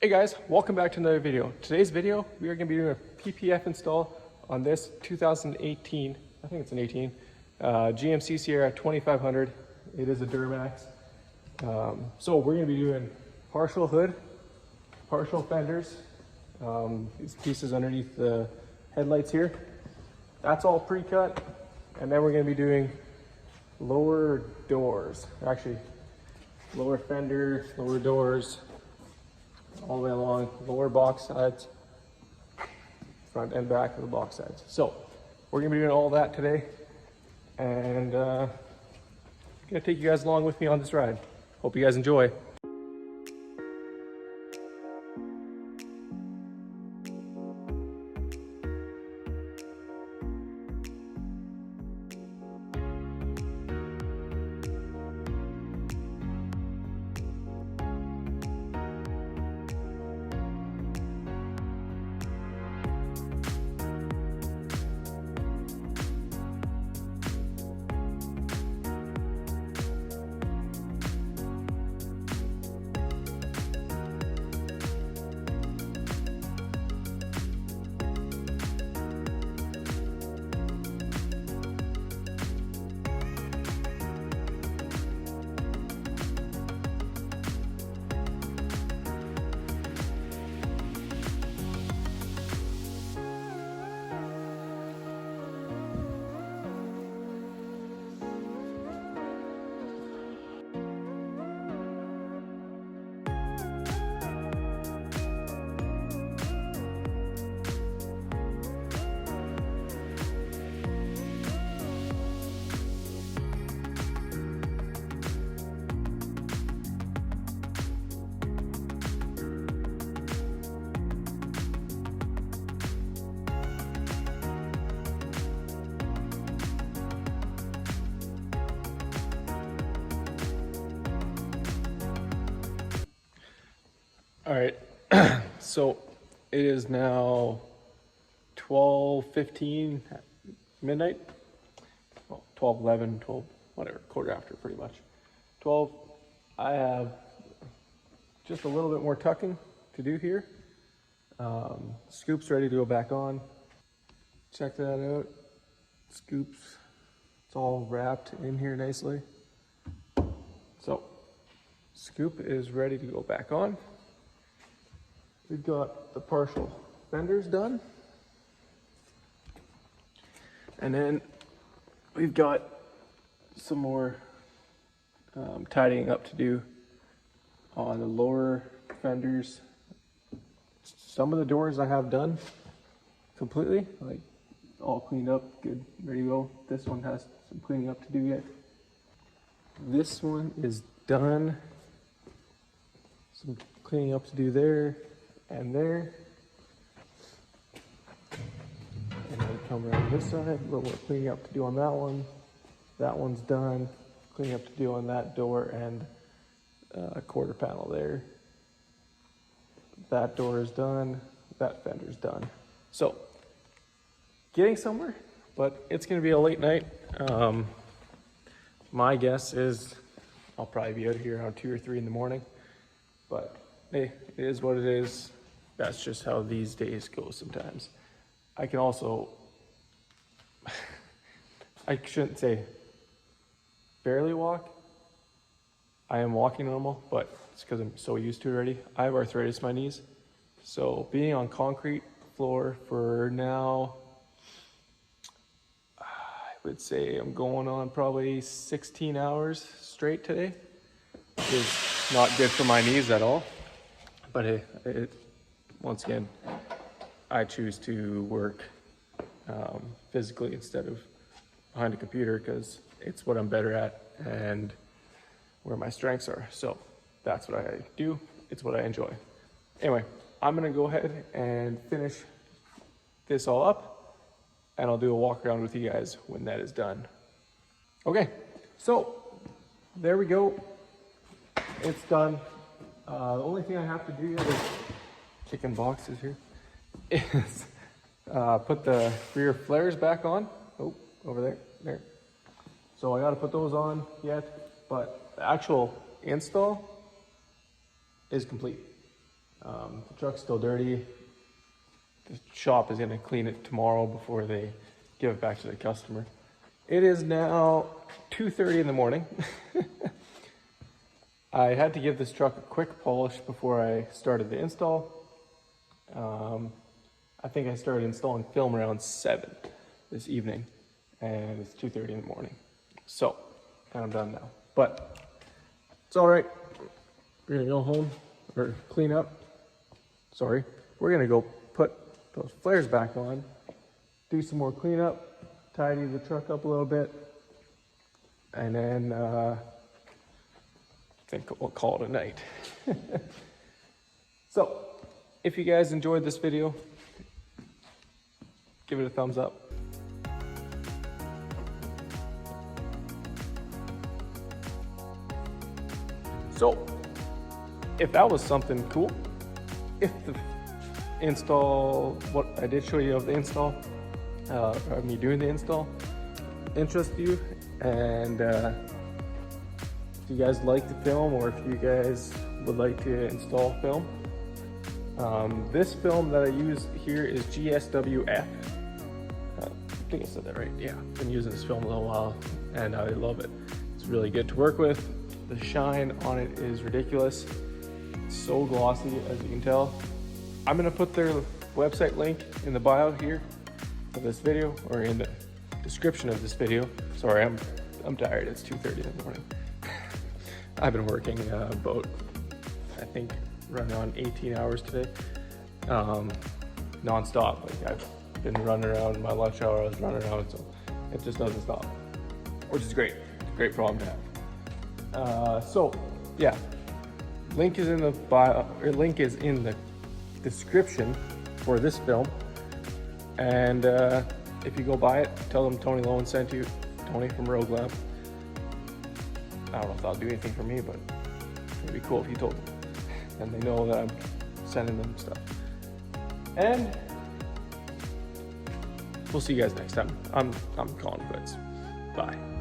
Hey guys, welcome back to another video. Today's video, we are going to be doing a PPF install on this 2018, I think it's an 18, GMC Sierra 2500. It is a Duramax. So we're going to be doing partial hood, partial fenders, these pieces underneath the headlights here. That's all pre-cut. And then we're going to be doing lower doors, actually lower fenders, lower doors, all the way along, lower box sides, front and back of the box sides. So we're gonna be doing all that today, and I'm gonna take you guys along with me on this ride. Hope you guys enjoy. All right, so it is now 12:15 midnight, well, 12:11, 12, whatever, quarter after pretty much. 12, I have just a little bit more tucking to do here. Scoop's ready to go back on. Check that out, scoops, it's all wrapped in here nicely. So, scoop is ready to go back on. We've got the partial fenders done. And then we've got some more tidying up to do on the lower fenders. Some of the doors I have done completely, like all cleaned up, good, ready to go. This one has some cleaning up to do yet. This one is done. Some cleaning up to do there. And there, and then come around this side, a little more cleaning up to do on that one. That one's done. Cleaning up to do on that door and a quarter panel there. That door is done. That fender's done. So, getting somewhere, but it's gonna be a late night. My guess is I'll probably be out of here around 2 or 3 in the morning, but hey, it is what it is. That's just how these days go sometimes. I can also, I shouldn't say barely walk. I am walking normal, but it's because I'm so used to it already. I have arthritis in my knees. So being on concrete floor for now, I would say I'm going on probably 16 hours straight today. It's not good for my knees at all. But hey, once again, I choose to work physically instead of behind a computer because it's what I'm better at and where my strengths are. So that's what I do. It's what I enjoy. Anyway, I'm gonna go ahead and finish this all up, and I'll do a walk around with you guys when that is done. Okay, so there we go. It's done. The only thing I have to do here is kicking boxes here is put the rear flares back on. Oh, over there. So I got to put those on yet, but the actual install is complete. The truck's still dirty. The shop is gonna clean it tomorrow before they give it back to the customer. It is now 2:30 in the morning. I had to give this truck a quick polish before I started the install. I think I started installing film around 7 this evening, and it's 2:30 in the morning. So, and I'm done now. But it's all right. We're gonna go home or clean up. Sorry, we're gonna go put those flares back on, do some more cleanup, tidy the truck up a little bit, and then I think we'll call it a night. So, if you guys enjoyed this video, give it a thumbs up. So, if that was something cool, if the install, what I did show you of the install, or me doing the install, interests you, and if you guys like the film, or if you guys would like to install film, this film that I use here is GSWF. I think I said that right. Yeah, I've been using this film a little while, and I love it. It's really good to work with. The shine on it is ridiculous. It's so glossy, as you can tell. I'm gonna put their website link in the bio here of this video, or in the description of this video. Sorry, I'm tired. It's 2:30 in the morning. I've been working about, I think, running on 18 hours today, non-stop. Like, I've been running around. My lunch hour I was running around, so it just doesn't stop, which is great. It's a great problem to have. So yeah, link is in the bio, or link is in the description for this film, and if you go buy it, tell them Tony Lowen sent you. Tony from Rogue Lamp. I don't know if that'll do anything for me, but it'd be cool if you told them, and they know that I'm sending them stuff. And we'll see you guys next time. I'm calling quits. Bye.